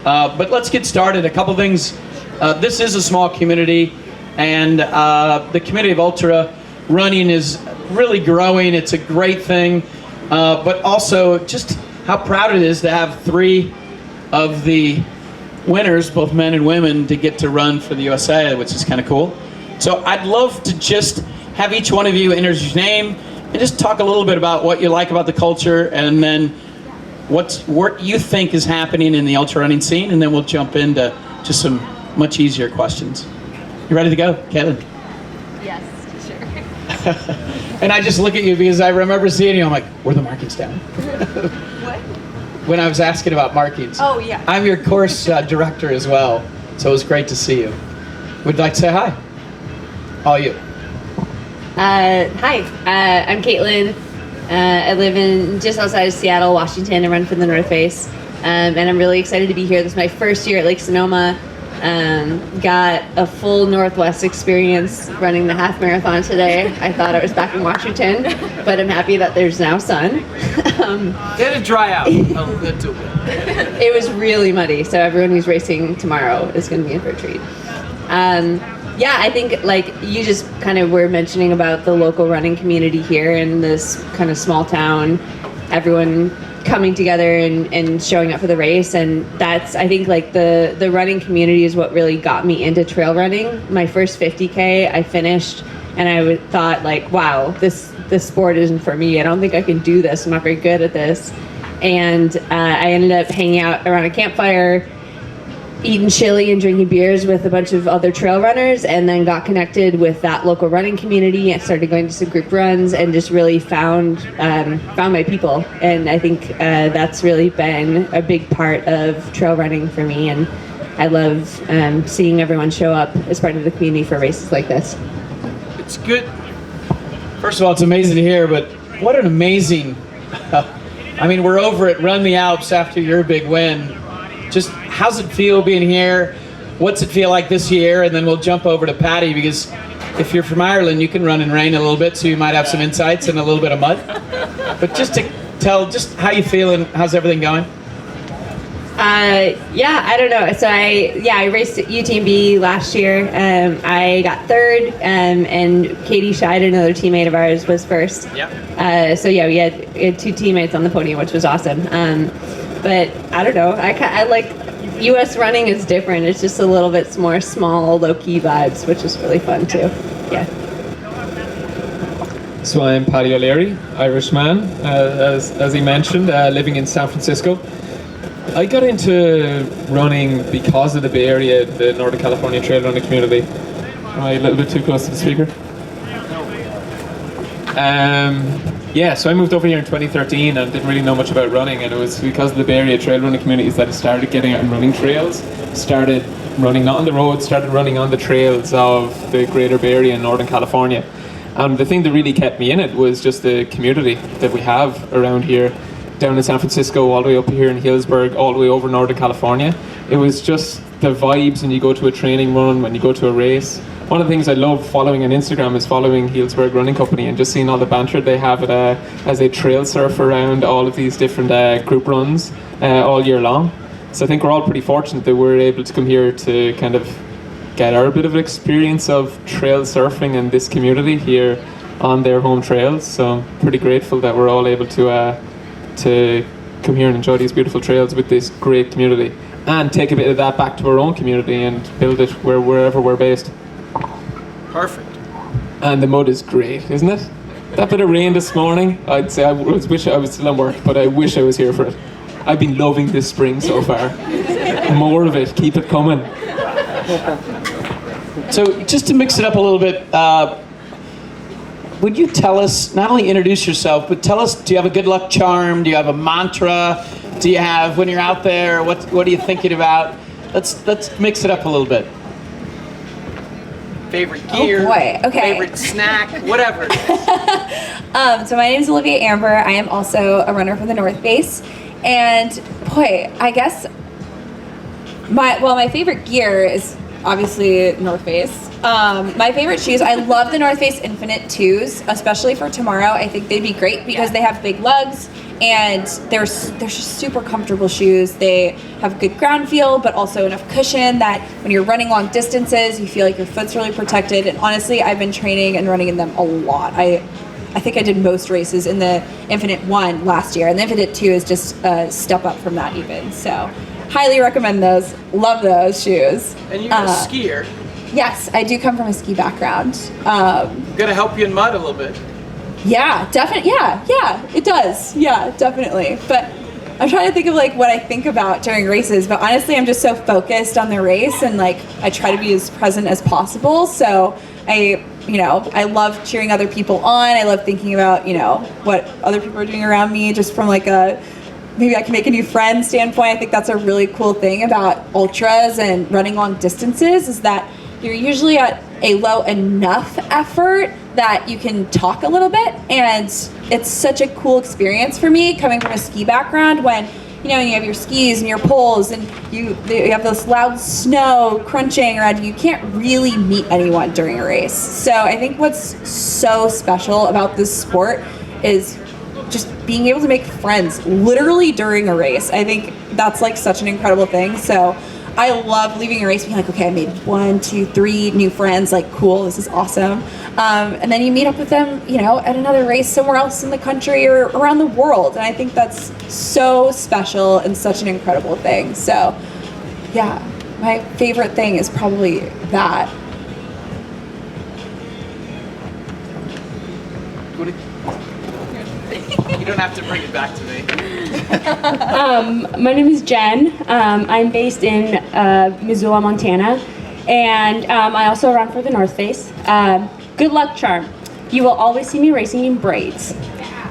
But let's get started. A couple things. This is a small community, and the community of ultra running is really growing. It's a great thing, but also just how proud it is to have three of the winners, both men and women, to get to run for the USA, which is kind of cool. So I'd love to just have each one of you introduce your name and just talk a little bit about what you like about the culture, and then what you think is happening in the ultra running scene, and then we'll jump into just some much easier questions. You ready to go, Kaitlyn? Yes, sure. And I just look at you because I remember seeing you, I'm like, were the markings down? What? When I was asking about markings. Oh, yeah. I'm your course director as well, so it was great to see you. Would you like to say hi? All you. Hi, I'm Kaitlyn. I live in just outside of Seattle, Washington. I run for the North Face, and I'm really excited to be here. This is my first year at Lake Sonoma. Got a full Northwest experience running the half marathon today. I thought I was back in Washington, but I'm happy that there's now sun. Let it dry out a little bit. It was really muddy, so everyone who's racing tomorrow is going to be in for a treat. Yeah, I think like you just kind of were mentioning about the local running community here in this kind of small town, everyone coming together and showing up for the race, and that's, I think, like the running community is what really got me into trail running. My first 50K I finished, and I thought like, wow, this sport isn't for me. I don't think I can do this. I'm not very good at this. And I ended up hanging out around a campfire, eating chili and drinking beers with a bunch of other trail runners, and then got connected with that local running community and started going to some group runs and just really found my people. And I think that's really been a big part of trail running for me, and I love seeing everyone show up as part of the community for races like this. It's good. First of all, it's amazing to hear, but what an amazing, I mean, we're over at Run the Alps after your big win. Just how's it feel being here? What's it feel like this year? And then we'll jump over to Paddy, because if you're from Ireland, you can run in rain a little bit, so you might have some insights and a little bit of mud. But just to tell, just how you feel and how's everything going? Yeah, I don't know. So I raced at UTMB last year. I got third, and Katie Scheid, another teammate of ours, was first. Yep. So yeah, we had two teammates on the podium, which was awesome. But I don't know. I like U.S. running is different. It's just a little bit more small, low-key vibes, which is really fun too. Yeah. So I'm Paddy O'Leary, Irishman, as he mentioned, living in San Francisco. I got into running because of the Bay Area, the Northern California trail running community. Am I a little bit too close to the speaker? Yeah, so I moved over here in 2013 and didn't really know much about running, and it was because of the Bay Area trail running communities that I started getting out and running trails, started running not on the road, started running on the trails of the greater Bay Area in Northern California. And the thing that really kept me in it was just the community that we have around here, down in San Francisco, all the way up here in Healdsburg, all the way over Northern California. It was just the vibes when you go to a training run, when you go to a race. One of the things I love following on Instagram is following Healdsburg Running Company and just seeing all the banter they have as they trail surf around all of these different group runs all year long. So I think we're all pretty fortunate that we're able to come here to kind of get our bit of experience of trail surfing in this community here on their home trails. So I'm pretty grateful that we're all able to come here and enjoy these beautiful trails with this great community and take a bit of that back to our own community and build it wherever we're based. Perfect. And the mud is great, isn't it? That bit of rain this morning, I'd say I wish I was still on work, but I wish I was here for it. I've been loving this spring so far. More of it, keep it coming. So just to mix it up a little bit, would you tell us, not only introduce yourself, but tell us, do you have a good luck charm? Do you have a mantra? Do you have, when you're out there, what are you thinking about? Let's mix it up a little bit. Favorite gear, oh boy. Okay. Favorite snack, whatever. So my name is Olivia Amber. I am also a runner for the North Face. And boy, I guess my favorite gear is obviously North Face. My favorite shoes, I love the North Face Infinite 2s, especially for tomorrow. I think they'd be great because they have big lugs and they're just super comfortable shoes. They have good ground feel, but also enough cushion that when you're running long distances, you feel like your foot's really protected. And honestly, I've been training and running in them a lot. I think I did most races in the Infinite 1 last year, and the Infinite 2 is just a step up from that even. So highly recommend those. Love those shoes. And you're a skier. Yes, I do come from a ski background. Gonna help you in mud a little bit. Yeah, definitely. Yeah, it does. Yeah, definitely. But I'm trying to think of like what I think about during races, but honestly, I'm just so focused on the race and like I try to be as present as possible. So I love cheering other people on. I love thinking about, what other people are doing around me just from like maybe I can make a new friend standpoint. I think that's a really cool thing about ultras and running long distances is that you're usually at a low enough effort that you can talk a little bit, and it's such a cool experience for me coming from a ski background when you have your skis and your poles and you have this loud snow crunching around you. You can't really meet anyone during a race. So I think what's so special about this sport is just being able to make friends literally during a race. I think that's like such an incredible thing. So I love leaving a race being like, okay, I made 1, 2, 3 new friends, like cool, this is awesome. And then you meet up with them, at another race somewhere else in the country or around the world. And I think that's so special and such an incredible thing. So yeah, my favorite thing is probably that. You don't have to bring it back to me. My name is Jen. I'm based in Missoula, Montana, and I also run for the North Face. Good luck charm. You will always see me racing in braids.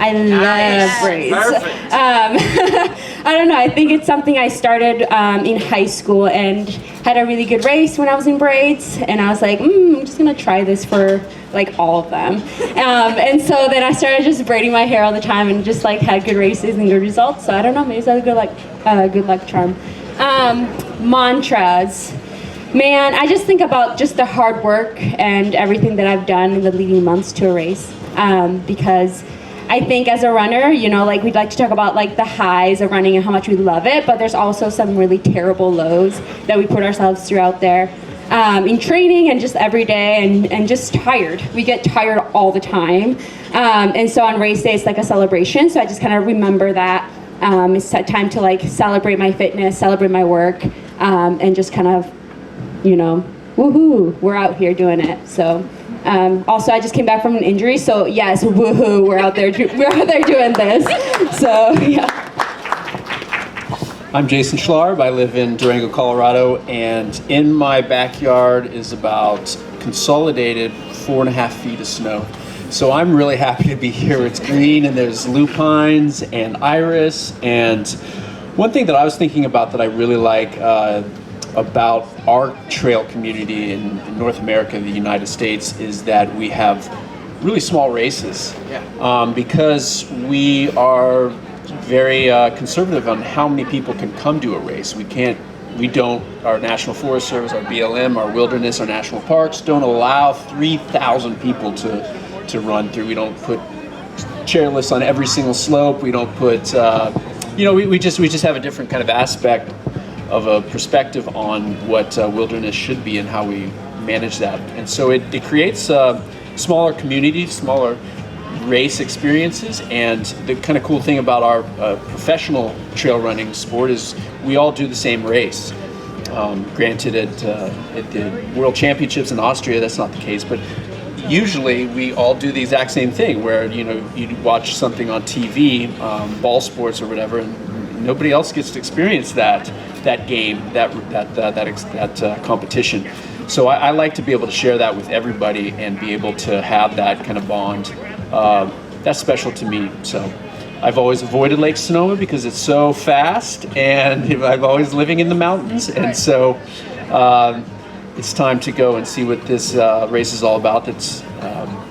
I love braids. Perfect. I don't know. I think it's something I started in high school and had a really good race when I was in braids, and I was like, I'm just gonna try this for like all of them. And so then I started just braiding my hair all the time and just like had good races and good results. So I don't know. Maybe that's a good luck charm. Mantras. Man, I just think about just the hard work and everything that I've done in the leading months to a race, because I think as a runner, like we'd like to talk about like the highs of running and how much we love it, but there's also some really terrible lows that we put ourselves through out there in training and just every day and just tired. We get tired all the time. And so on race day, it's like a celebration. So I just kind of remember that it's time to like celebrate my fitness, celebrate my work, and just kind of, woohoo, we're out here doing it. So also I just came back from an injury, so yes, woohoo, we're out there doing this. So yeah. I'm Jason Schlarb. I live in Durango, Colorado, and in my backyard is about consolidated 4.5 feet of snow. So I'm really happy to be here. It's green and there's lupines and iris. And one thing that I was thinking about that I really like about our trail community in North America, the United States, is that we have really small races. Because we are very conservative on how many people can come to a race. Our National Forest Service, our BLM, our wilderness, our national parks don't allow 3,000 people to run through. We don't put chairlifts on every single slope. We don't put, we just have a different kind of aspect of a perspective on what wilderness should be and how we manage that. And so it creates smaller communities, smaller race experiences, and the kind of cool thing about our professional trail running sport is we all do the same race. Granted, at the World Championships in Austria, that's not the case, but usually we all do the exact same thing where, you watch something on TV, ball sports or whatever, and nobody else gets to experience that game, that competition. So I like to be able to share that with everybody and be able to have that kind of bond. That's special to me. So I've always avoided Lake Sonoma because it's so fast, and I'm always living in the mountains. And so it's time to go and see what this race is all about. That's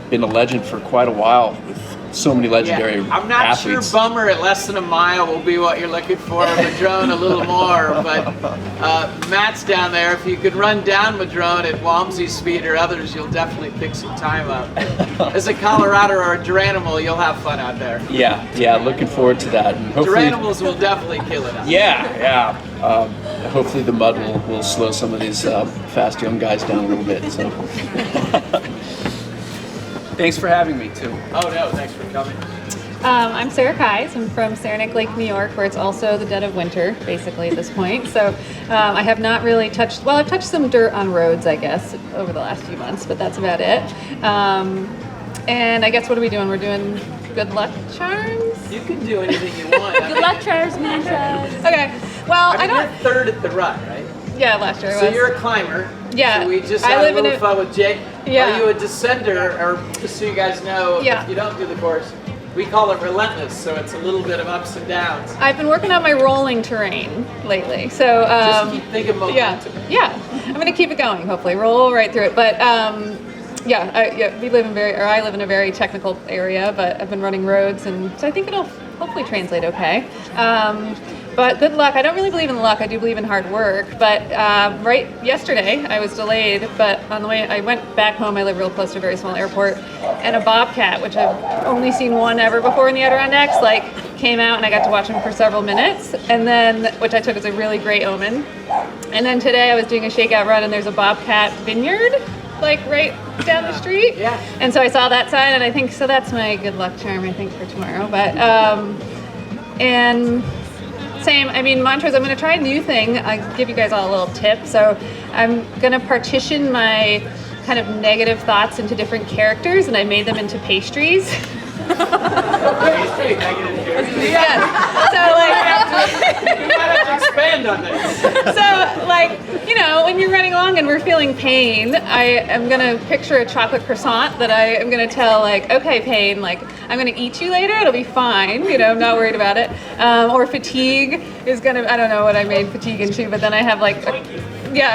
been a legend for quite a while with so many legendary I'm not athletes. sure Bummer at less than a mile will be what you're looking for. Madrone a little more, but Matt's down there. If you could run down Madrone at Walmsley speed or others, you'll definitely pick some time up. As a Colorado or a Duranimal, you'll have fun out there. Yeah, looking forward to that. And hopefully, Duranimals will definitely kill it out. yeah. Hopefully the mud will slow some of these fast young guys down a little bit. So, thanks for having me too. Oh no, thanks for coming. I'm Sarah Kais. I'm from Saranac Lake, New York, where it's also the dead of winter, basically, at this point. So I have not really touched, well, I've touched some dirt on roads, I guess, over the last few months, but that's about it. And I guess what are we doing? We're doing good luck charms? You can do anything you want. Good luck, charms, mantras. Okay. Well, I You're don't. third at the run, right? Yeah, last year I So was. you're a climber. Yeah, So we just I had a live in little a- fun with Jake. Yeah. Are you a descender, or just so you guys know, Yeah. if you don't do the course, we call it relentless, so it's a little bit of ups and downs. I've been working on my rolling terrain lately, so Just keep thinking yeah, momentum. yeah. I'm gonna keep it going. Hopefully, roll right through it. But I live in a very technical area, but I've been running roads, and so I think it'll hopefully translate okay. But good luck. I don't really believe in luck. I do believe in hard work. But right yesterday, I was delayed. But on the way, I went back home. I live real close to a very small airport, and a bobcat, which I've only seen one ever before in the Adirondacks, came out, and I got to watch him for several minutes. And then, which I took as a really great omen. And then today, I was doing a shakeout run, and there's a bobcat vineyard, right down the street. Yeah. And so I saw that sign, and I think so. That's my good luck charm, I think, for tomorrow. But and. Same. I mean, mantras, I'm going to try a new thing. I'll give you guys all a little tip. So I'm going to partition my kind of negative thoughts into different characters, and I made them into pastries. Yes. So, You might have to expand on that. when you're running along and we're feeling pain, I am going to picture a chocolate croissant that I am going to tell, okay, pain, I'm going to eat you later. It'll be fine. I'm not worried about it. Or fatigue is going to, I don't know what I made fatigue into, but then I have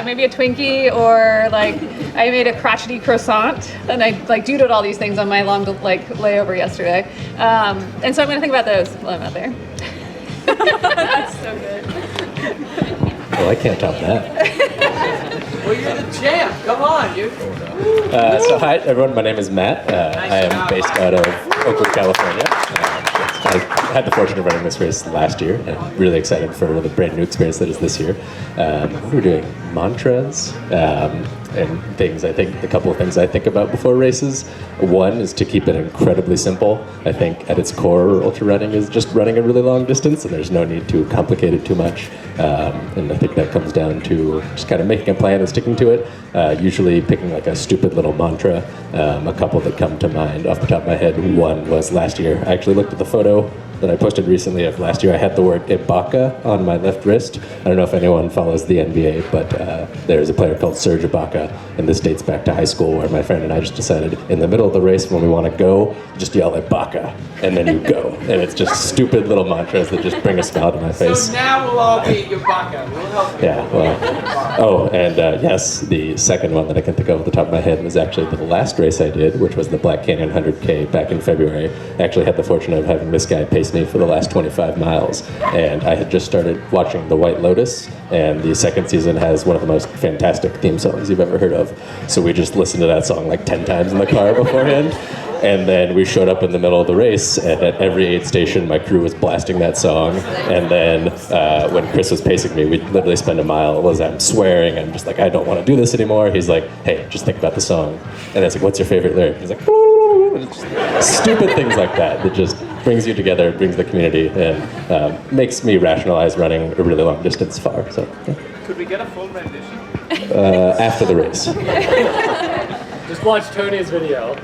maybe a Twinkie, or I made a crotchety croissant, and I doodled all these things on my long layover yesterday. And so I'm going to think about those while I'm out there. That's so good. Well, I can't top that. Well, you're the champ. Come on, you. So hi, everyone. My name is Matt. I am based out of Oakland, California. I had the fortune of running this race last year, and I'm really excited for the brand new experience that is this year. We're doing mantras and things. I think a couple of things I think about before races. One is to keep it incredibly simple. I think at its core, ultra running is just running a really long distance, and there's no need to complicate it too much. And I think that comes down to just kind of making a plan and sticking to it. Usually picking a stupid little mantra. A couple that come to mind off the top of my head. One was last year. I actually looked at the photo that I posted recently of last year. I had the word Ibaka on my left wrist. I don't know if anyone follows the NBA, but there's a player called Serge Ibaka, and this dates back to high school, where my friend and I just decided in the middle of the race when we want to go, just yell Ibaka, and then you go. And it's just stupid little mantras that just bring a smile to my face. So now we'll all be Yubaka. We'll help you. Yeah, well, yes, the second one that I can think of at the top of my head was actually the last race I did, which was the Black Canyon 100K back in February. I actually had the fortune of having this guy pace me for the last 25 miles, and I had just started watching The White Lotus, and the second season has one of the most fantastic theme songs you've ever heard of. So we just listened to that song 10 times in the car beforehand. And then we showed up in the middle of the race, and at every aid station, my crew was blasting that song. And then when Chris was pacing me, we'd literally spend a mile as I'm swearing. I'm just I don't want to do this anymore. He's like, hey, just think about the song. And I was like, what's your favorite lyric? He's like, and it's just stupid things like that just brings you together, brings the community, and makes me rationalize running a really long distance far. So, yeah. Could we get a full rendition? After the race. Just watch Tony's video.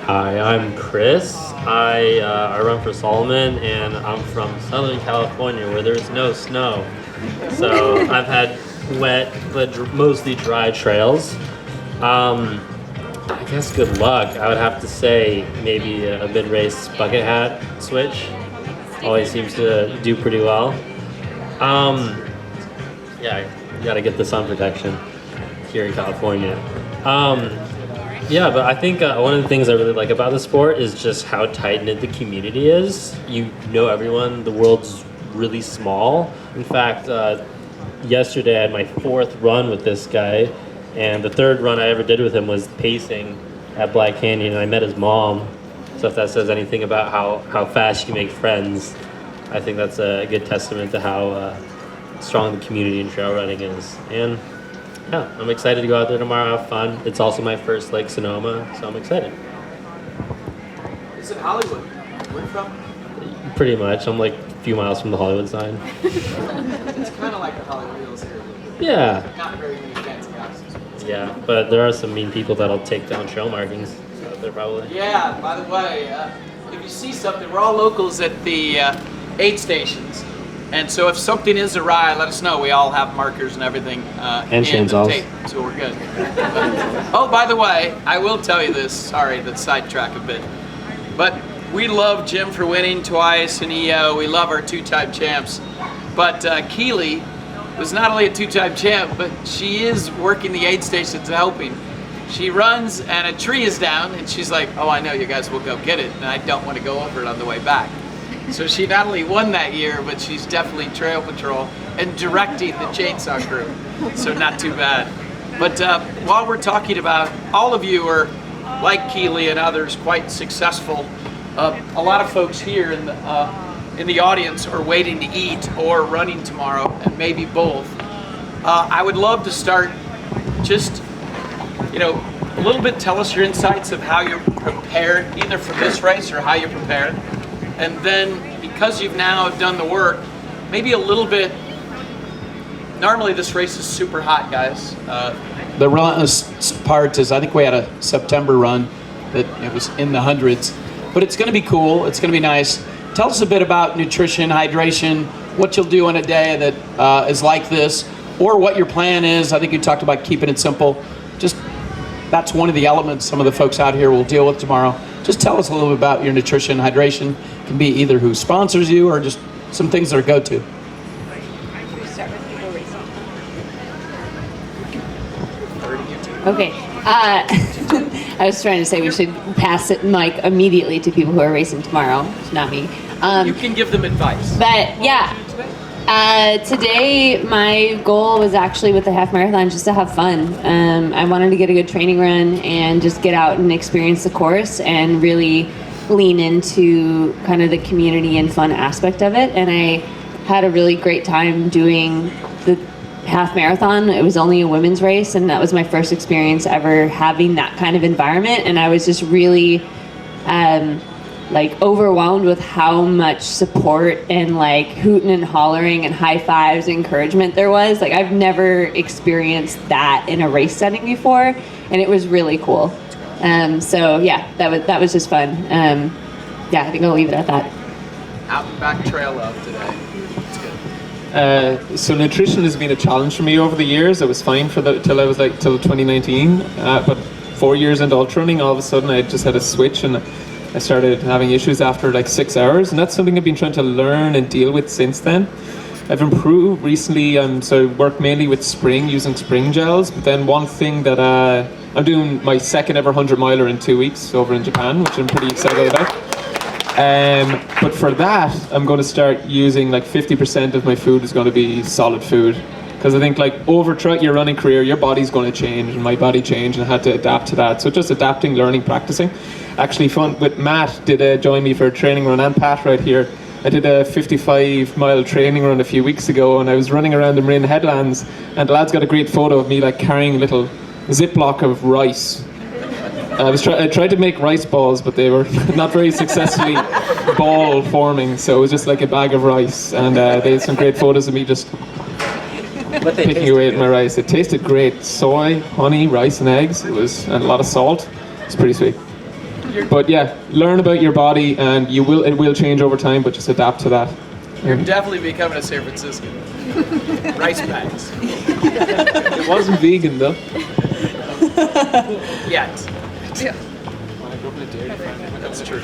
Hi, I'm Chris. I run for Solomon, and I'm from Southern California, where there's no snow. So I've had wet but mostly dry trails. I guess good luck. I would have to say maybe a mid-race bucket hat switch. Always seems to do pretty well. Yeah, you gotta get the sun protection here in California. Yeah, but I think one of the things I really like about the sport is just how tight-knit the community is. You know everyone. The world's really small. In fact, yesterday I had my 4th run with this guy, and the 3rd run I ever did with him was pacing at Black Canyon, and I met his mom. So if that says anything about how fast you can make friends, I think that's a good testament to how strong the community in trail running is. And yeah, I'm excited to go out there tomorrow, have fun. It's also my first Lake Sonoma, so I'm excited. It's in Hollywood. Where from? Pretty much. I'm like a few miles from the Hollywood sign. It's kind of like the Hollywood Hills here. Yeah. Not very many fancy houses. Yeah, but there are some mean people that'll take down trail markings out there probably. Yeah, by the way, if you see something, we're all locals at the aid stations. And so if something is awry, let us know. We all have markers and everything And in the chainsaws. tape, so we're good. Oh, by the way, I will tell you this. Sorry to sidetrack a bit. But we love Jim for winning twice in EO. We love our 2-time champs. But Keely was not only a 2-time champ, but she is working the aid stations helping. She runs and a tree is down and she's like, oh, I know you guys will go get it. And I don't want to go over it on the way back. So she not only won that year, but she's definitely trail patrol and directing the chainsaw crew. So not too bad. But while we're talking about, all of you are, like Keely and others, quite successful. A lot of folks here in the audience are waiting to eat or running tomorrow, and maybe both. I would love to start just, a little bit, tell us your insights of how you're prepared, either for this race or how you're prepared. And then, because you've now done the work, maybe a little bit, normally this race is super hot, guys. The run part is, I think we had a September run that it was in the hundreds. But it's going to be cool, it's going to be nice. Tell us a bit about nutrition, hydration, what you'll do on a day that is like this, or what your plan is. I think you talked about keeping it simple. Just, that's one of the elements some of the folks out here will deal with tomorrow. Just tell us a little bit about your nutrition, hydration. It can be either who sponsors you or just some things that are go-to. Okay. I was trying to say we should pass it mic immediately to people who are racing tomorrow, not me. You can give them advice. But yeah, today my goal was actually with the half marathon just to have fun. I wanted to get a good training run and just get out and experience the course and really lean into kind of the community and fun aspect of it. And I had a really great time doing the half marathon. It was only a women's race, and that was my first experience ever having that kind of environment. And I was just really overwhelmed with how much support and hooting and hollering and high fives and encouragement there was. I've never experienced that in a race setting before, and it was really cool. So yeah, that was just fun. Yeah, I think I'll leave it at that. Out and back trail love today. It's good. So nutrition has been a challenge for me over the years. It was fine till I was till 2019, but 4 years into ultra running, all of a sudden I just had a switch and I started having issues after 6 hours, and that's something I've been trying to learn and deal with since then. I've improved recently, so I work mainly with using spring gels, but then one thing that I'm doing my second ever 100-miler in 2 weeks over in Japan, which I'm pretty excited about. But for that, I'm going to start using 50% of my food is going to be solid food. Because I think throughout your running career, your body's going to change, and my body changed, and I had to adapt to that. So just adapting, learning, practicing. Actually fun with Matt did join me for a training run, and Pat right here. I did a 55-mile training run a few weeks ago, and I was running around the Marin Headlands, and the lads got a great photo of me carrying a little Ziploc of rice. I tried to make rice balls, but they were not very successfully ball forming, so it was just like a bag of rice, and they had some great photos of me just picking away at my rice. It tasted great. Soy, honey, rice and eggs. And a lot of salt. It's pretty sweet. But yeah, learn about your body, and it will change over time, but just adapt to that. You're definitely becoming a San Franciscan. Rice bags. It wasn't vegan though. Yet. Yeah. That's true.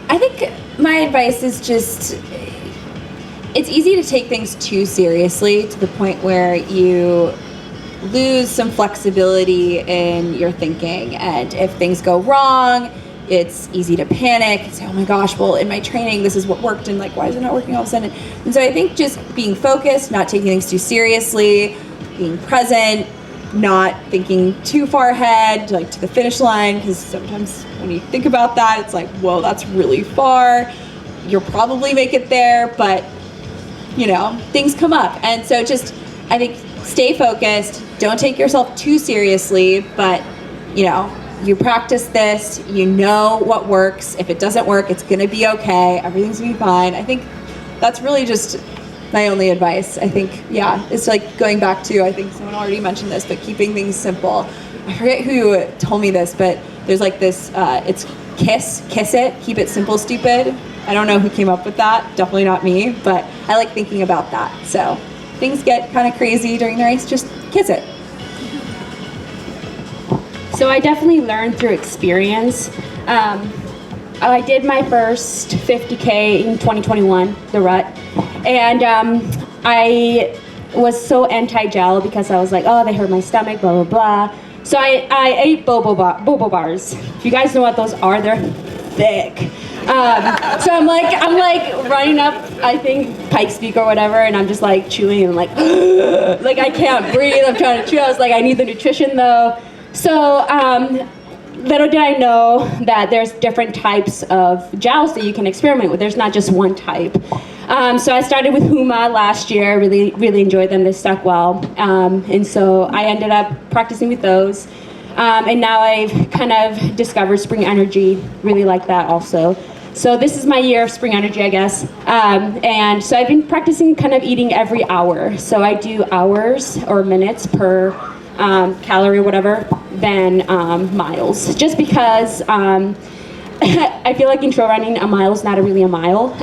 I think my advice is just, it's easy to take things too seriously to the point where you lose some flexibility in your thinking. And if things go wrong, it's easy to panic and say, oh my gosh, well, in my training, this is what worked, and like, why is it not working all of a sudden? And so I think just being focused, not taking things too seriously, being present, not thinking too far ahead, like to the finish line, because sometimes when you think about that, it's like, whoa, that's really far. You'll probably make it there, but you know, things come up. And so just, I think, stay focused, don't take yourself too seriously, but you know, you practice this, you know what works. If it doesn't work, it's gonna be okay. Everything's gonna be fine. I think that's really just my only advice. I think, yeah, it's like going back to, I think someone already mentioned this, but keeping things simple. I forget who told me this, but there's like this, it's kiss it, keep it simple, stupid. I don't know who came up with that, definitely not me, but I like thinking about that. So things get kind of crazy during the race, just kiss it. So I definitely learned through experience. I did my first 50K in 2021, the rut, and I was so anti-gel because I was like, oh, they hurt my stomach, blah, blah, blah. So I ate boba bars. If you guys know what those are, they're thick. So I'm like running up, I think, Pikes Peak or whatever, and I'm just like chewing and like I can't breathe, I'm trying to chew. I was like, I need the nutrition though. So little did I know that there's different types of gels that you can experiment with. There's not just one type. So I started with Huma last year, really enjoyed them, they stuck well. And so I ended up practicing with those. And now I've kind of discovered Spring Energy, really like that also. So this is my year of Spring Energy, I guess. And so I've been practicing kind of eating every hour. So I do hours or minutes per calorie or whatever, than miles. Just because I feel like in trail running, a mile is not really a mile.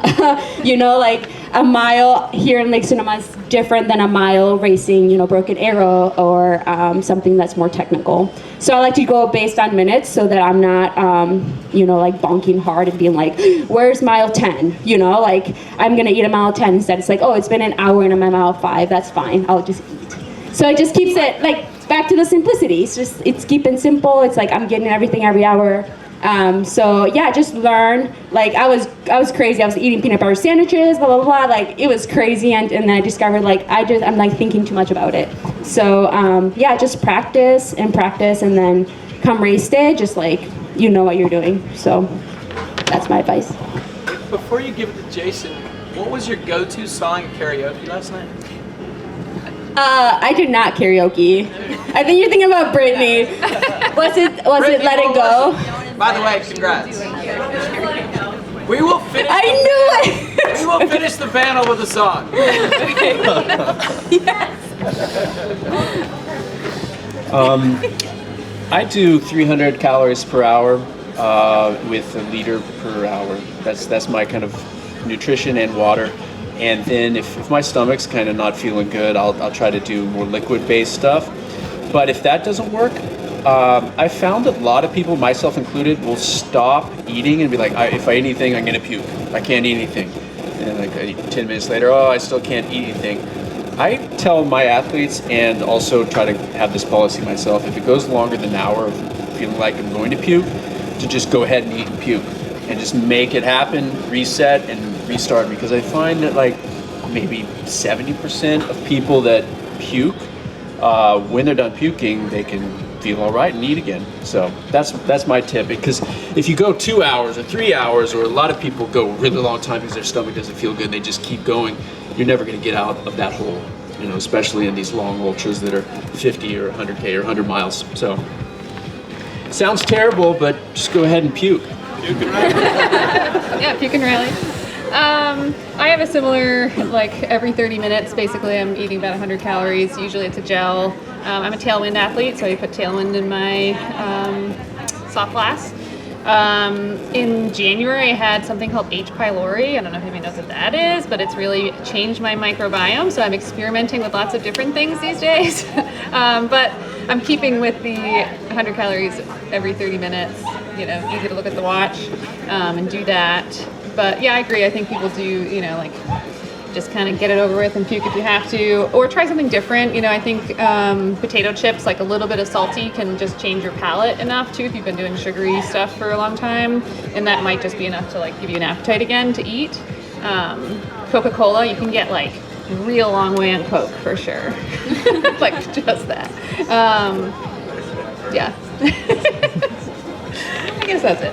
You know, like a mile here in Lake Sonoma is different than a mile racing, you know, Broken Arrow or something that's more technical. So I like to go based on minutes so that I'm not, you know, like bonking hard and being like, where's mile 10? You know, like I'm gonna eat a mile 10 instead. It's like, oh, it's been an hour and I'm at mile 5. That's fine. I'll just eat. So it just keeps it like back to the simplicity. It's keeping simple. It's like I'm getting everything every hour. So yeah, just learn. Like I was crazy. I was eating peanut butter sandwiches, blah blah blah. Like it was crazy, and then I discovered like I'm like thinking too much about it. So yeah, just practice, and then come race day, just like you know what you're doing. So that's my advice. Before you give it to Jason, what was your go-to song at karaoke last night? I did not karaoke. I think you're thinking about Brittany. Was it Let It Go? By the way, congrats. We will finish. I knew it. We will finish the panel with a song. Yes. I do 300 calories per hour with a liter per hour. That's my kind of nutrition and water. And then if my stomach's kind of not feeling good, I'll try to do more liquid-based stuff. But if that doesn't work, I found that a lot of people, myself included, will stop eating and be like, if I eat anything, I'm gonna puke. I can't eat anything. And like 10 minutes later, oh, I still can't eat anything. I tell my athletes, and also try to have this policy myself, if it goes longer than an hour of feeling like I'm going to puke, to just go ahead and eat and puke. And just make it happen, reset, and restart. Because I find that like maybe 70% of people that puke, when they're done puking, they can feel all right and eat again. So that's my tip. Because if you go 2 hours or 3 hours, or a lot of people go a really long time because their stomach doesn't feel good, and they just keep going, you're never going to get out of that hole. You know, especially in these long ultras that are 50 or 100K or 100 miles. So sounds terrible, but just go ahead and puke. Yeah, puke and rally. I have a similar, like every 30 minutes, basically I'm eating about 100 calories. Usually it's a gel. I'm a tailwind athlete, so I put tailwind in my soft flask. In January, I had something called H. pylori. I don't know if anybody knows what that is, but it's really changed my microbiome, so I'm experimenting with lots of different things these days. But I'm keeping with the 100 calories every 30 minutes. You know, easy to look at the watch and do that. But yeah, I agree. I think people do, you know, like just kind of get it over with and puke if you have to, or try something different. You know, I think potato chips, like a little bit of salty, can just change your palate enough too if you've been doing sugary stuff for a long time, and that might just be enough to like give you an appetite again to eat. Coca-Cola, you can get like real long way on Coke for sure. Like just that. Yeah. I guess that's it.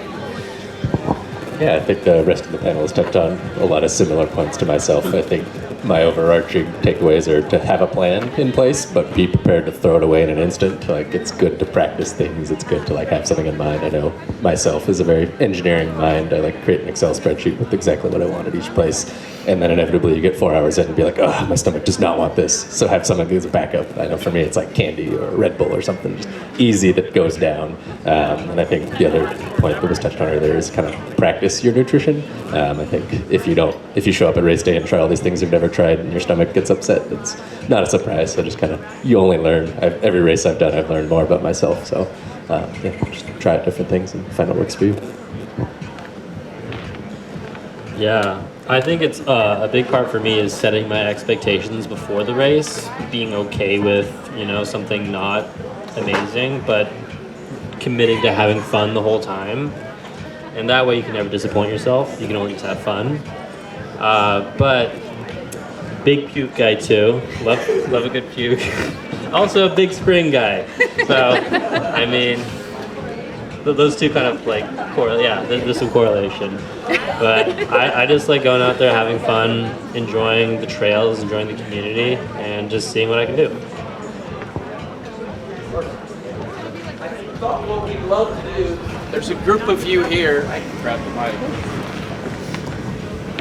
Yeah, I think the rest of the panel has touched on a lot of similar points to myself. I think my overarching takeaways are to have a plan in place, but be prepared to throw it away in an instant. Like, it's good to practice things. It's good to like have something in mind. I know myself is a very engineering mind. I like create an Excel spreadsheet with exactly what I want at each place. And then inevitably you get 4 hours in and be like, oh, my stomach does not want this. So have something as a backup. I know for me it's like candy or Red Bull or something just easy that goes down. And I think the other point that was touched on earlier is kind of practice your nutrition. I think if you show up at race day and try all these things you've never tried and your stomach gets upset, it's not a surprise. So just kind of, you only learn. Every race I've done, I've learned more about myself. So yeah, just try out different things and find what works for you. Yeah, I think it's a big part for me is setting my expectations before the race, being okay with, you know, something not amazing, but committing to having fun the whole time. And that way you can never disappoint yourself. You can only just have fun. But big puke guy too. Love a good puke. Also a big spring guy. So, I mean, those two kind of like correlate. Yeah, there's some correlation. But I just like going out there, having fun, enjoying the trails, enjoying the community, and just seeing what I can do. I thought what we'd love to do, there's a group of you here. I can grab the mic.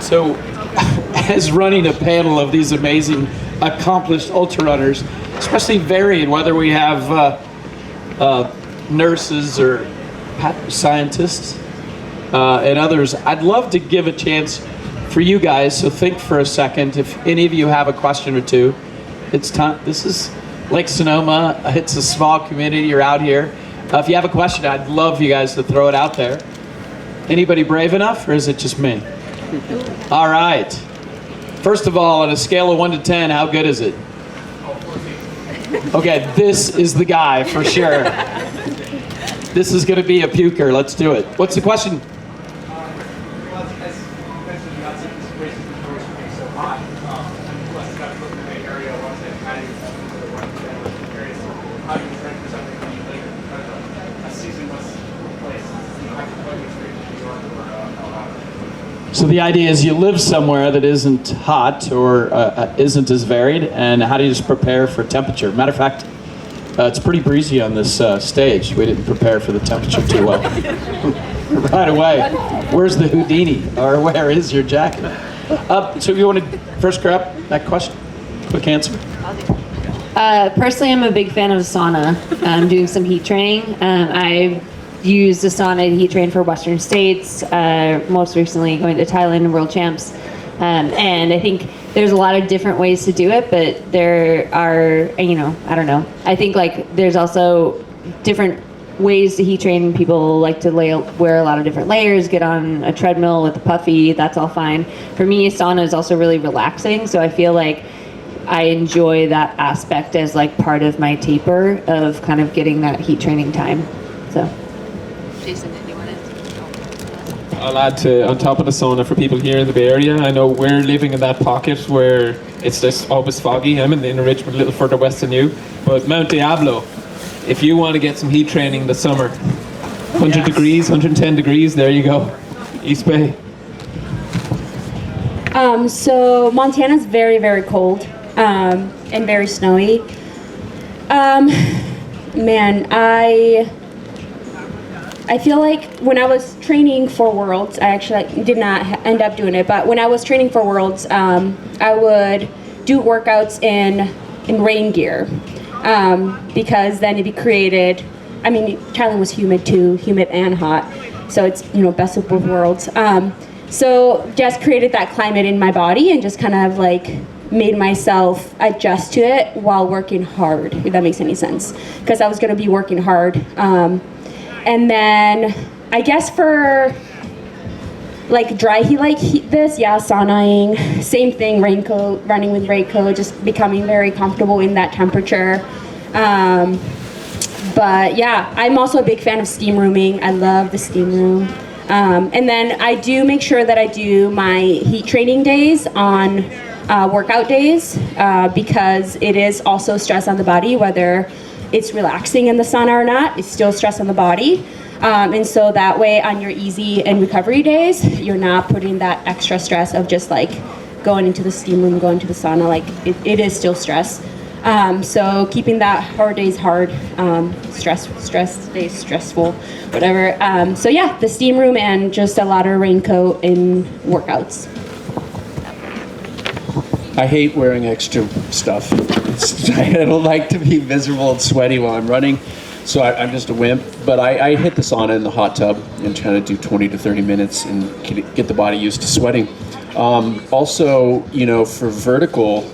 So, as running a panel of these amazing, accomplished ultra runners, especially varied, whether we have nurses or scientists and others, I'd love to give a chance for you guys. So think for a second. If any of you have a question or two, it's time. This is Lake Sonoma. It's a small community. You're out here. If you have a question, I'd love you guys to throw it out there. Anybody brave enough, or is it just me? All right. First of all, on a scale of 1 to 10, how good is it? Okay, this is the guy for sure. This is going to be a puker. Let's do it. What's the question? So the idea is you live somewhere that isn't hot or isn't as varied, and how do you just prepare for temperature? Matter of fact, it's pretty breezy on this stage. We didn't prepare for the temperature too well. Right away. Where's the Houdini? Or where is your jacket? So if you want to first grab that question, quick answer. Personally, I'm a big fan of sauna. I'm doing some heat training. I've used the sauna to heat train for Western States, most recently going to Thailand and World Champs. And I think there's a lot of different ways to do it, but there are, you know, I don't know. I think like there's also different ways to heat train. People like to wear a lot of different layers, get on a treadmill with a puffy, that's all fine. For me, sauna is also really relaxing, so I feel like I enjoy that aspect as like part of my taper of kind of getting that heat training time. So. Jason, did you want to? I'll add to, on top of the sauna for people here in the Bay Area, I know we're living in that pocket where it's just always foggy. I'm in Richmond, a little further west than you. But Mount Diablo, if you want to get some heat training in the summer, 100 degrees, 110 degrees, there you go. East Bay. So Montana's very, very cold and very snowy. Man, I feel like when I was training for Worlds, I actually did not end up doing it, but when I was training for Worlds, I would do workouts in rain gear because then it'd be created, I mean, Thailand was humid too, humid and hot, so it's, you know, best of both worlds. So just created that climate in my body and just kind of like made myself adjust to it while working hard, if that makes any sense, because I was going to be working hard. And then I guess for like dry heat like this, yeah, saunaing, same thing, raincoat, running with raincoat, just becoming very comfortable in that temperature. But yeah, I'm also a big fan of steam rooming. I love the steam room. And then I do make sure that I do my heat training days on workout days because it is also stress on the body, whether it's relaxing in the sauna or not, it's still stress on the body. And so that way on your easy and recovery days, you're not putting that extra stress of just like going into the steam room, going to the sauna, like it is still stress. So keeping that hard days hard, stress days stressful, whatever. So yeah, the steam room and just a lot of raincoat in workouts. I hate wearing extra stuff. I don't like to be miserable and sweaty while I'm running, so I'm just a wimp. But I hit the sauna in the hot tub and try to do 20 to 30 minutes and get the body used to sweating. Also, you know, for vertical,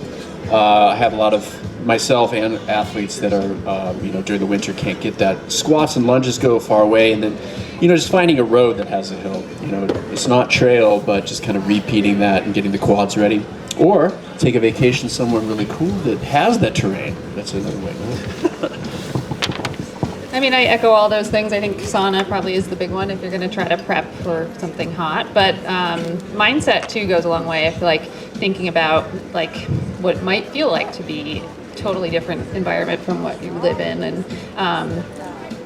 I have a lot of myself and athletes that are, you know, during the winter can't get that. Squats and lunges go far away, and then, you know, just finding a road that has a hill. You know, it's not trail, but just kind of repeating that and getting the quads ready. Or take a vacation somewhere really cool that has that terrain. That's another way. I mean, I echo all those things. I think sauna probably is the big one if you're going to try to prep for something hot. But mindset too goes a long way. I feel like thinking about like what it might feel like to be totally different environment from what you live in, and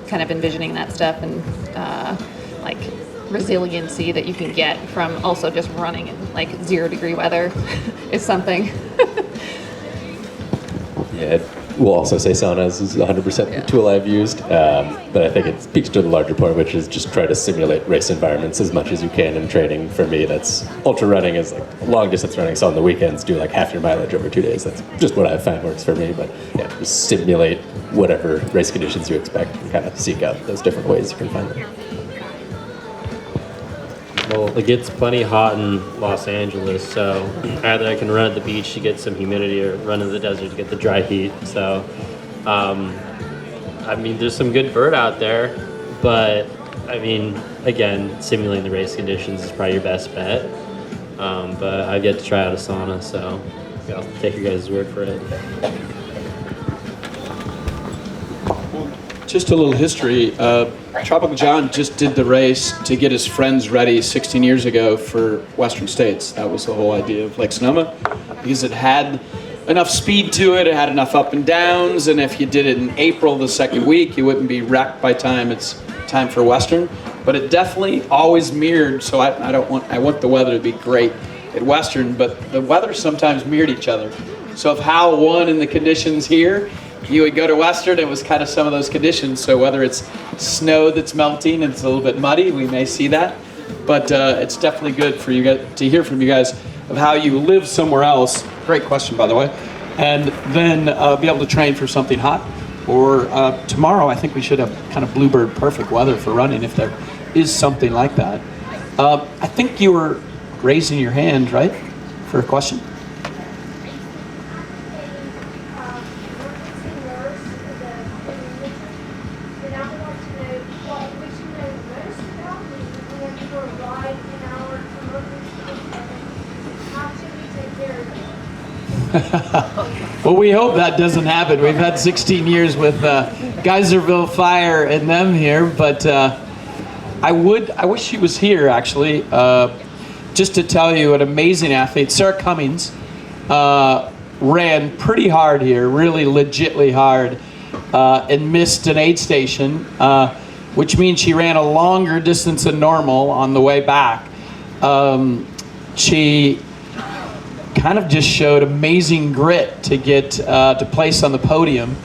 kind of envisioning that stuff, and like resiliency that you can get from also just running in like 0 degree weather is something. Yeah, we'll also say saunas is 100% the tool I've used, but I think it speaks to the larger point, which is just try to simulate race environments as much as you can in training. For me, that's ultra running is like long distance running, so on the weekends do like half your mileage over 2 days. That's just what I find works for me, but yeah, just simulate whatever race conditions you expect and kind of seek out those different ways you can find them. Well, it gets plenty hot in Los Angeles, so either I can run at the beach to get some humidity or run in the desert to get the dry heat. So, I mean, there's some good vert out there, but I mean, again, simulating the race conditions is probably your best bet. But I've yet to try out a sauna, so yeah, I'll take your guys' word for it. Just a little history. Tropical John just did the race to get his friends ready 16 years ago for Western States. That was the whole idea of Lake Sonoma, because it had enough speed to it, it had enough up and downs, and if you did it in April the second week, you wouldn't be wrecked by time it's time for Western. But it definitely always mirrored, so I want the weather to be great at Western, but the weather sometimes mirrored each other. So if Hal won in the conditions here, you would go to Western, it was kind of some of those conditions. So whether it's snow that's melting and it's a little bit muddy, we may see that. But it's definitely good for you guys to hear from you guys of how you live somewhere else. Great question, by the way. And then be able to train for something hot. Or tomorrow, I think we should have kind of bluebird perfect weather for running if there is something like that. I think you were raising your hand, right, for a question? Well, we hope that doesn't happen. We've had 16 years with Geyserville Fire and them here, but I wish she was here actually, just to tell you an amazing athlete. Sarah Cummings ran pretty hard here, really legitly hard, and missed an aid station, which means she ran a longer distance than normal on the way back. She kind of just showed amazing grit to get to place on the podium.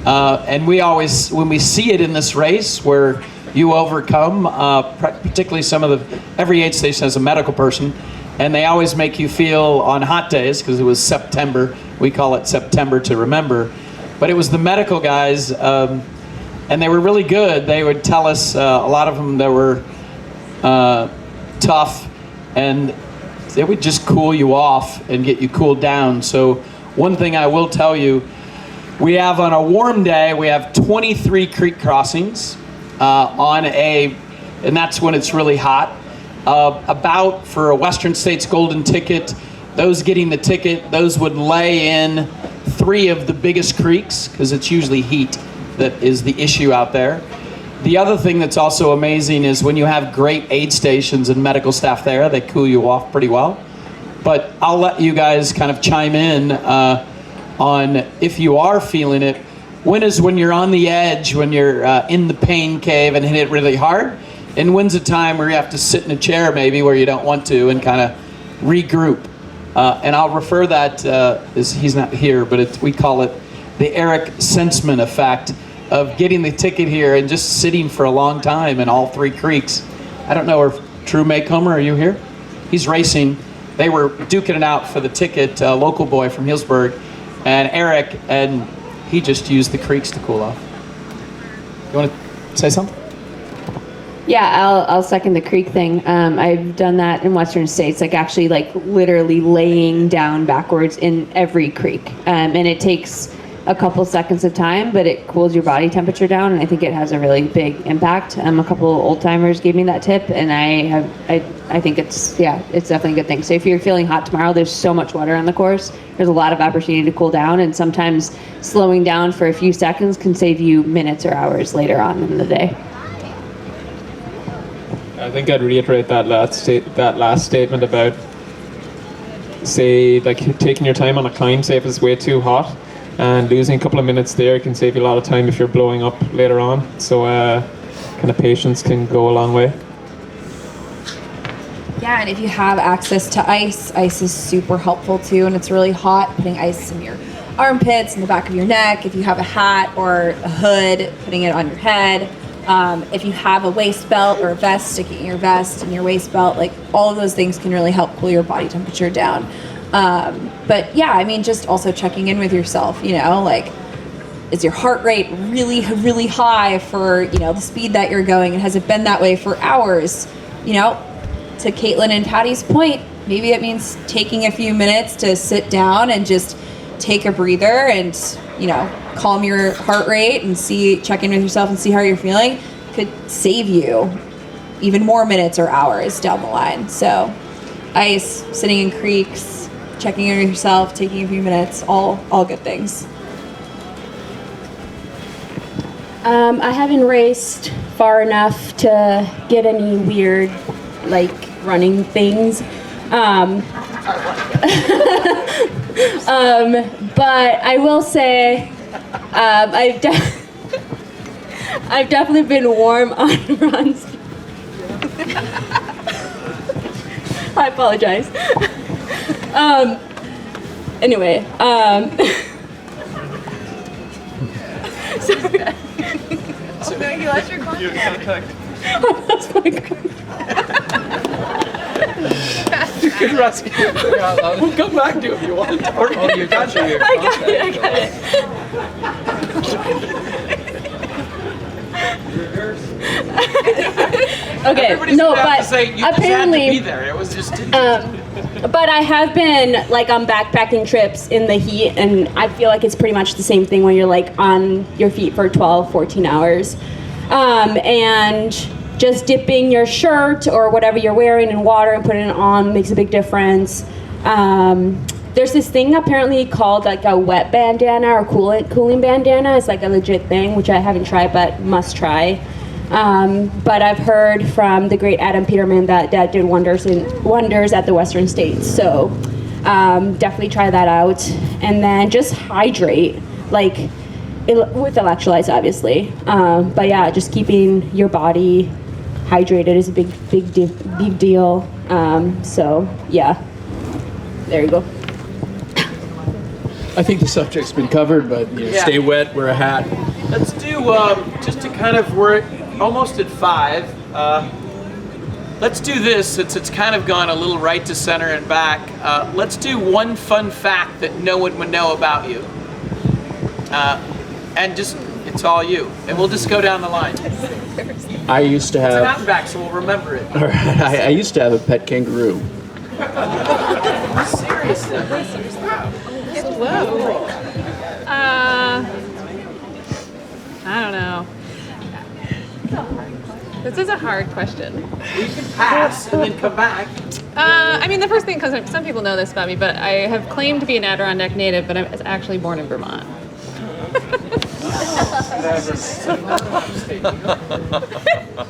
And we always, when we see it in this race where you overcome, particularly every aid station has a medical person, and they always make you feel on hot days, because it was September, we call it September to Remember, but it was the medical guys, and they were really good. They would tell us, a lot of them that were tough, and they would just cool you off and get you cooled down. So one thing I will tell you, we have on a warm day, we have 23 creek crossings and that's when it's really hot. about for a Western States Golden Ticket. Those getting the ticket, those would lay in 3 of the biggest creeks, because it's usually heat that is the issue out there. The other thing that's also amazing is when you have great aid stations and medical staff there, they cool you off pretty well. But I'll let you guys kind of chime in on if you are feeling it. When you're on the edge, when you're in the pain cave and hit it really hard, and when's a time where you have to sit in a chair maybe where you don't want to and kind of regroup. And I'll refer that, he's not here, but we call it the Eric Sensman effect of getting the ticket here and just sitting for a long time in all 3 creeks. I don't know if Drew Maycomer, are you here? He's racing. They were duking it out for the ticket, local boy from Healdsburg, and Eric, and he just used the creeks to cool off. You want to say something? Yeah, I'll second the creek thing. I've done that in Western States, like actually like literally laying down backwards in every creek. And it takes a couple seconds of time, but it cools your body temperature down, and I think it has a really big impact. A couple old timers gave me that tip, and I think it's definitely a good thing. So if you're feeling hot tomorrow, there's so much water on the course. There's a lot of opportunity to cool down, and sometimes slowing down for a few seconds can save you minutes or hours later on in the day. I think I'd reiterate that last statement about, say, like taking your time on a climb, say if it's way too hot, and losing a couple of minutes there can save you a lot of time if you're blowing up later on. So kind of patience can go a long way. Yeah, and if you have access to ice is super helpful too, and it's really hot, putting ice in your armpits, in the back of your neck. If you have a hat or a hood, putting it on your head. If you have a waist belt or a vest, sticking your vest in your waist belt, like all of those things can really help cool your body temperature down. But yeah, I mean, just also checking in with yourself, like, is your heart rate really, really high for, the speed that you're going? And has it been that way for hours? To Kaitlyn and Paddy's point, maybe it means taking a few minutes to sit down and just take a breather and, calm your heart rate and check in with yourself and see how you're feeling. Could save you even more minutes or hours down the line. So ice, sitting in creeks, checking in with yourself, taking a few minutes, all good things. I haven't raced far enough to get any weird, running things. But I will say, I've definitely been warm on runs. I apologize. Anyway, sorry. So you lost your contact? I lost my contact. We'll come back to it if you want. Or you got your I got it. Okay, no, but apparently, be there. It was just. but I have been on backpacking trips in the heat, and I feel like it's pretty much the same thing when you're on your feet for 12, 14 hours, and just dipping your shirt or whatever you're wearing in water and putting it on makes a big difference. There's this thing apparently called a wet bandana or cooling bandana. It's a legit thing, which I haven't tried but must try. But I've heard from the great Adam Peterman that did wonders at the Western States. So definitely try that out. And then just hydrate, with electrolytes, obviously. But yeah, just keeping your body hydrated is a big deal. So yeah, there you go. I think the subject's been covered, but stay wet, wear a hat. Let's do, just to kind of, we're almost at 5. Let's do this, since it's kind of gone a little right to center and back. Let's do one fun fact that no one would know about you. And just, it's all you. And we'll just go down the line. I used to It's an out have. and back, so we'll remember it. All right, I used to have a pet kangaroo. Seriously. Whoa. I don't know. This is a hard question. You can pass and then come back. I mean, the first thing comes up, some people know this about me, but I have claimed to be an Adirondack native, but I'm actually born in Vermont.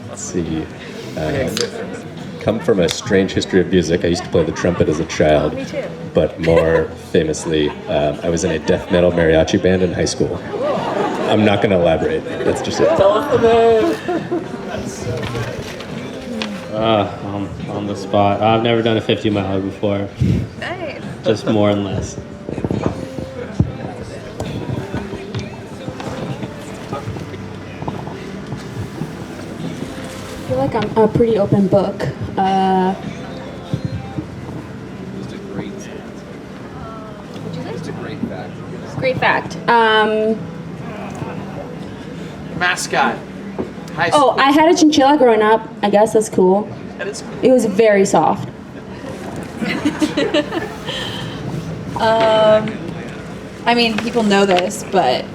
Let's see. Come from a strange history of music. I used to play the trumpet as a child. Me too. But more famously, I was in a death metal mariachi band in high school. I'm not going to elaborate. That's just it. Tell us the name. On the spot. I've never done a 50 miler before. Nice. Just more and less. I feel like I'm a pretty open book. Great fact. Mascot. High Oh, I had a chinchilla growing up. I guess that's cool. That is cool. It was very soft. I mean, people know this, but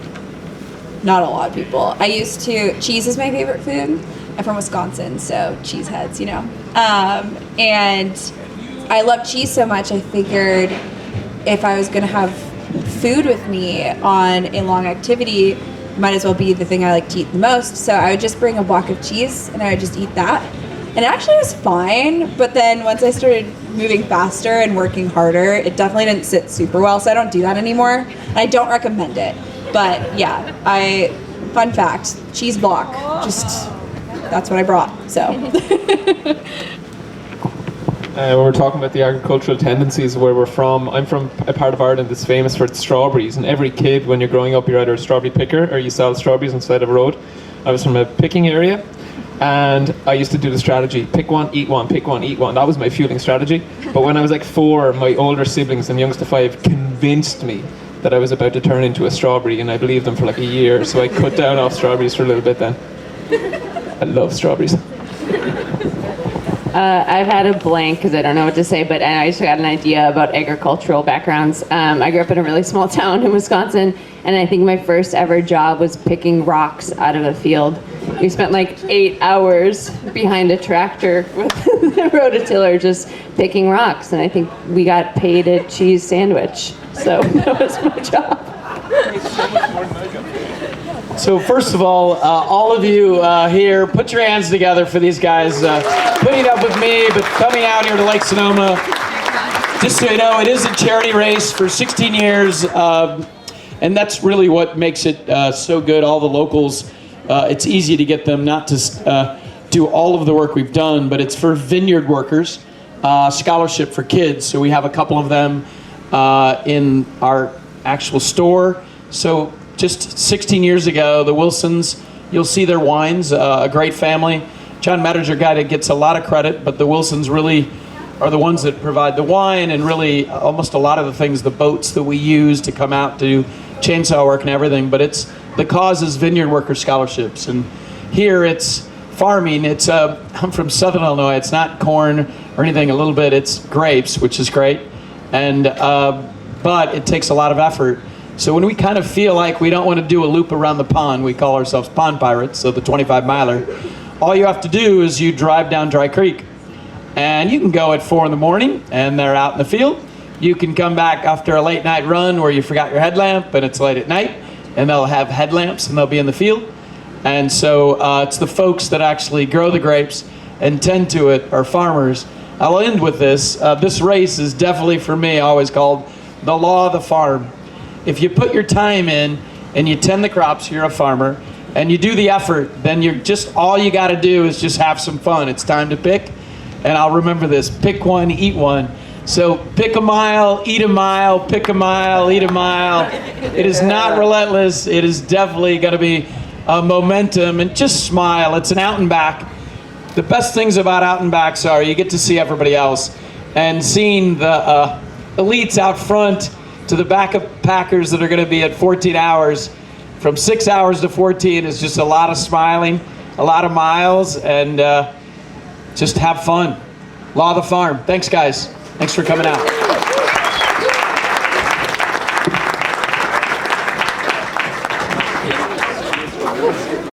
not a lot of people. Cheese is my favorite food. I'm from Wisconsin, so cheese heads, you know. And I love cheese so much, I figured if I was gonna have food with me on a long activity, might as well be the thing I like to eat the most. So I would just bring a block of cheese and I would just eat that. And it actually was fine, but then once I started moving faster and working harder, it definitely didn't sit super well, so I don't do that anymore. And I don't recommend it. But yeah, fun fact, cheese block, just, that's what I brought, so. When we're talking about the agricultural tendencies of where we're from, I'm from a part of Ireland that's famous for its strawberries, and every kid, when you're growing up, you're either a strawberry picker or you sell strawberries on the side of a road. I was from a picking area, and I used to do the strategy, pick one, eat one, pick one, eat one. That was my fueling strategy. But when I was like 4, my older siblings and youngest of 5 convinced me that I was about to turn into a strawberry, and I believed them for like a year, so I cut down off strawberries for a little bit then. I love strawberries. I've had a blank because I don't know what to say, but I just got an idea about agricultural backgrounds. I grew up in a really small town in Wisconsin, and I think my first ever job was picking rocks out of a field. We spent like 8 hours behind a tractor with the rototiller just picking rocks, and I think we got paid a cheese sandwich. So that was my job. So first of all of you here, put your hands together for these guys putting up with me, but coming out here to Lake Sonoma. Just so you know, it is a charity race for 16 years, and that's really what makes it so good. All the locals, it's easy to get them not to do all of the work we've done, but it's for vineyard workers, scholarship for kids. So we have a couple of them in our actual store. So just 16 years ago, the Wilsons, you'll see their wines, a great family. John Matter's our guy that gets a lot of credit, but the Wilsons really are the ones that provide the wine and really almost a lot of the things, the boats that we use to come out to do chainsaw work and everything. But the cause is vineyard worker scholarships. And here it's farming. I'm from Southern Illinois. It's not corn or anything, a little bit. It's grapes, which is great. And but it takes a lot of effort. So when we kind of feel like we don't want to do a loop around the pond, we call ourselves pond pirates, so the 25 miler, all you have to do is you drive down Dry Creek. And you can go at 4 in the morning and they're out in the field. You can come back after a late night run where you forgot your headlamp and it's late at night and they'll have headlamps and they'll be in the field. And so it's the folks that actually grow the grapes and tend to it are farmers. I'll end with this. This race is definitely for me always called the law of the farm. If you put your time in and you tend the crops, you're a farmer, and you do the effort, then all you got to do is just have some fun. It's time to pick, and I'll remember this: pick one, eat one. So pick a mile, eat a mile, pick a mile, eat a mile. It is not relentless. It is definitely going to be momentum, and just smile. It's an out and back. The best things about out and backs are you get to see everybody else, and seeing the elites out front to the backup packers that are going to be at 14 hours. From 6 hours to 14 is just a lot of smiling, a lot of miles, and just have fun. Law of the farm. Thanks, guys. Thanks for coming out.